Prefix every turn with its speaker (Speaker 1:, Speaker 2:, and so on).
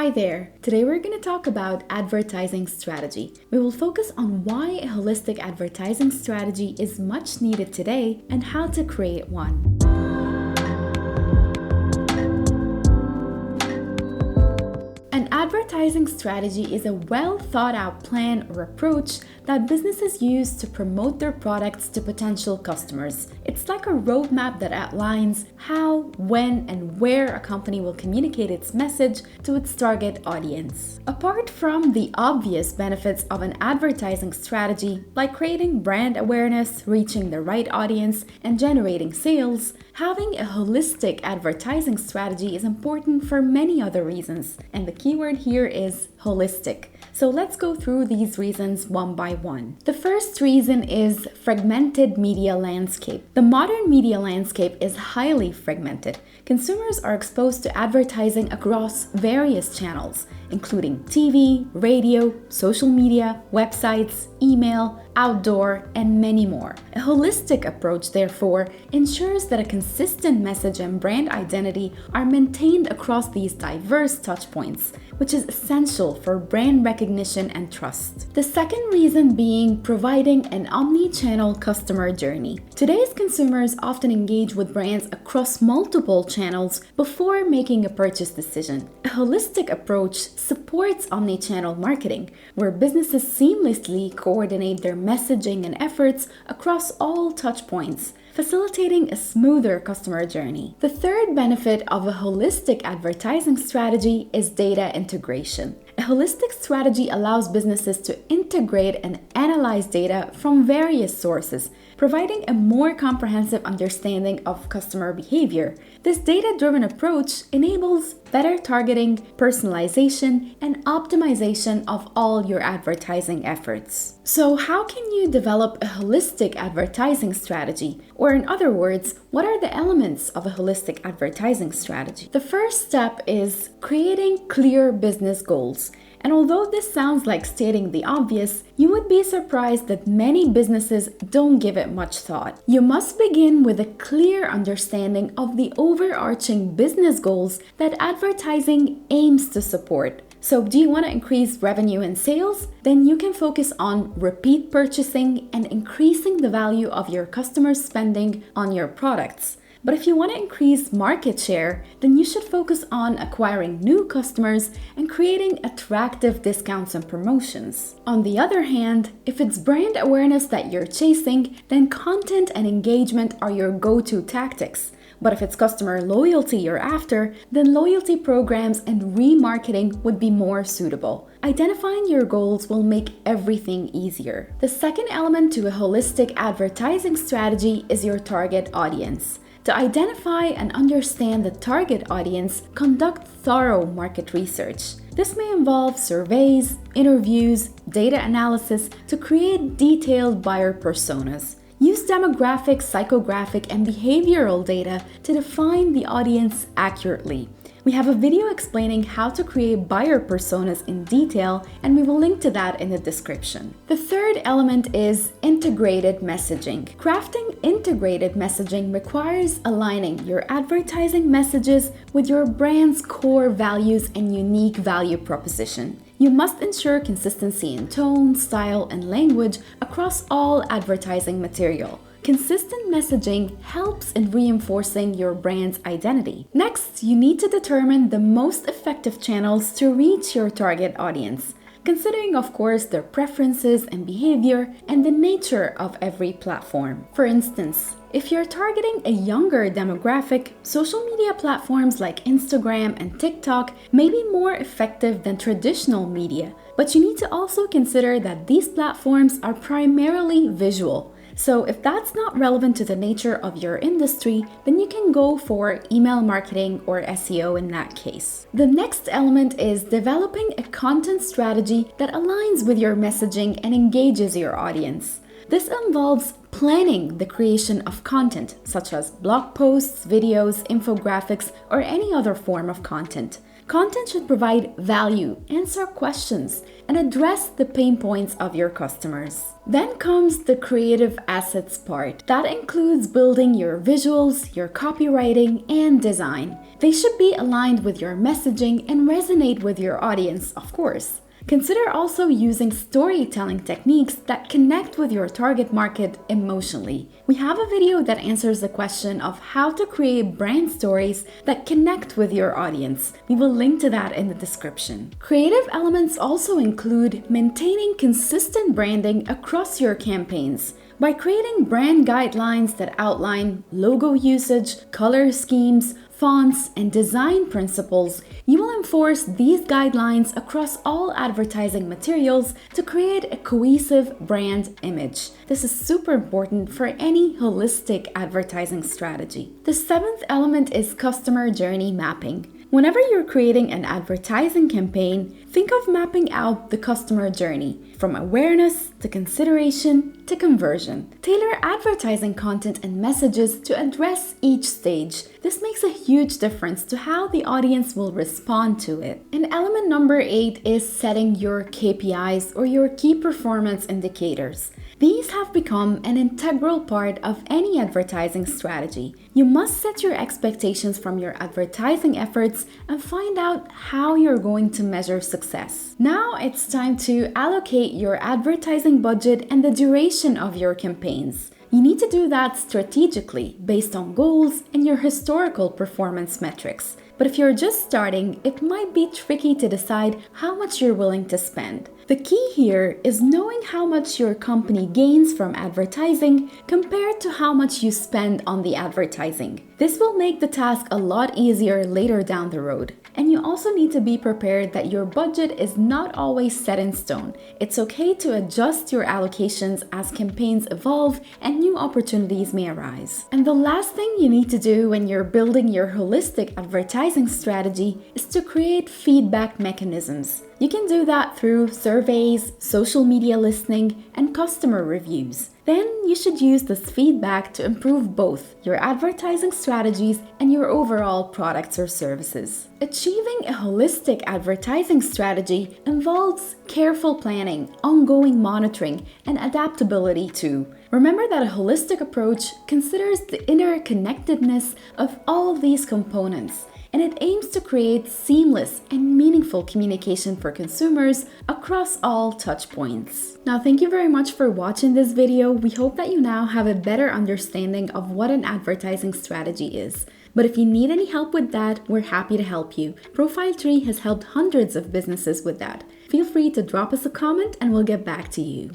Speaker 1: Hi there! Today we're going to talk about advertising strategy. We will focus on why a holistic advertising strategy is much needed today and how to create one. An advertising strategy is a well thought out plan or approach that businesses use to promote their products to potential customers. It's like a roadmap that outlines how, when, and where a company will communicate its message to its target audience. Apart from the obvious benefits of an advertising strategy, like creating brand awareness, reaching the right audience, and generating sales, having a holistic advertising strategy is important for many other reasons, and the keyword here is holistic. So let's go through these reasons one by one. The first reason is fragmented media landscape. The modern media landscape is highly fragmented. Consumers are exposed to advertising across various channels, including TV, radio, social media, websites, email, outdoor, and many more. A holistic approach, therefore, ensures that a consistent message and brand identity are maintained across these diverse touchpoints, which is essential for brand recognition and trust. The second reason being providing an omni-channel customer journey. Today's consumers often engage with brands across multiple channels before making a purchase decision. A holistic approach supports omni-channel marketing, where businesses seamlessly coordinate their messaging and efforts across all touchpoints, facilitating a smoother customer journey. The third benefit of a holistic advertising strategy is data integration. A holistic strategy allows businesses to integrate and analyze data from various sources, providing a more comprehensive understanding of customer behavior. This data-driven approach enables better targeting, personalization, and optimization of all your advertising efforts. So how can you develop a holistic advertising strategy? Or in other words, what are the elements of a holistic advertising strategy? The first step is creating clear business goals. And although this sounds like stating the obvious, you would be surprised that many businesses don't give it much thought. You must begin with a clear understanding of the overarching business goals that advertising aims to support. So do you want to increase revenue and sales? Then you can focus on repeat purchasing and increasing the value of your customers' spending on your products. But if you want to increase market share, then you should focus on acquiring new customers and creating attractive discounts and promotions. On the other hand, if it's brand awareness that you're chasing, then content and engagement are your go-to tactics. But if it's customer loyalty you're after, then loyalty programs and remarketing would be more suitable. Identifying your goals will make everything easier. The second element to a holistic advertising strategy is your target audience. To identify and understand the target audience, conduct thorough market research. This may involve surveys, interviews, data analysis to create detailed buyer personas. Use demographic, psychographic, and behavioral data to define the audience accurately. We have a video explaining how to create buyer personas in detail, and we will link to that in the description. The third element is integrated messaging. Crafting integrated messaging requires aligning your advertising messages with your brand's core values and unique value proposition. You must ensure consistency in tone, style, and language across all advertising material. Consistent messaging helps in reinforcing your brand's identity. Next, you need to determine the most effective channels to reach your target audience, considering, of course, their preferences and behavior and the nature of every platform. For instance, if you're targeting a younger demographic, social media platforms like Instagram and TikTok may be more effective than traditional media, but you need to also consider that these platforms are primarily visual. So if that's not relevant to the nature of your industry, then you can go for email marketing or SEO in that case. The next element is developing a content strategy that aligns with your messaging and engages your audience. This involves planning the creation of content, such as blog posts, videos, infographics, or any other form of content. Content should provide value, answer questions, and address the pain points of your customers. Then comes the creative assets part. That includes building your visuals, your copywriting, and design. They should be aligned with your messaging and resonate with your audience, of course. Consider also using storytelling techniques that connect with your target market emotionally. We have a video that answers the question of how to create brand stories that connect with your audience. We will link to that in the description. Creative elements also include maintaining consistent branding across your campaigns. By creating brand guidelines that outline logo usage, color schemes, fonts, and design principles, you will enforce these guidelines across all advertising materials to create a cohesive brand image. This is super important for any holistic advertising strategy. The seventh element is customer journey mapping. Whenever you're creating an advertising campaign, think of mapping out the customer journey, from awareness to consideration to conversion. Tailor advertising content and messages to address each stage. This makes a huge difference to how the audience will respond to it. And element number 8 is setting your KPIs, or your key performance indicators. These have become an integral part of any advertising strategy. You must set your expectations from your advertising efforts and find out how you're going to measure success. Now it's time to allocate your advertising budget and the duration of your campaigns. You need to do that strategically based on goals and your historical performance metrics. But if you're just starting, it might be tricky to decide how much you're willing to spend. The key here is knowing how much your company gains from advertising compared to how much you spend on the advertising. This will make the task a lot easier later down the road. And you also need to be prepared that your budget is not always set in stone. It's okay to adjust your allocations as campaigns evolve and new opportunities may arise. And the last thing you need to do when you're building your holistic advertising strategy is to create feedback mechanisms. You can do that through surveys, social media listening, and customer reviews. Then you should use this feedback to improve both your advertising strategies and your overall products or services. Achieving a holistic advertising strategy involves careful planning, ongoing monitoring, and adaptability too. Remember that a holistic approach considers the interconnectedness of all of these components, and it aims to create seamless and meaningful communication for consumers across all touchpoints. Now, thank you very much for watching this video. We hope that you now have a better understanding of what an advertising strategy is. But if you need any help with that, we're happy to help you. Profile Tree has helped hundreds of businesses with that. Feel free to drop us a comment and we'll get back to you.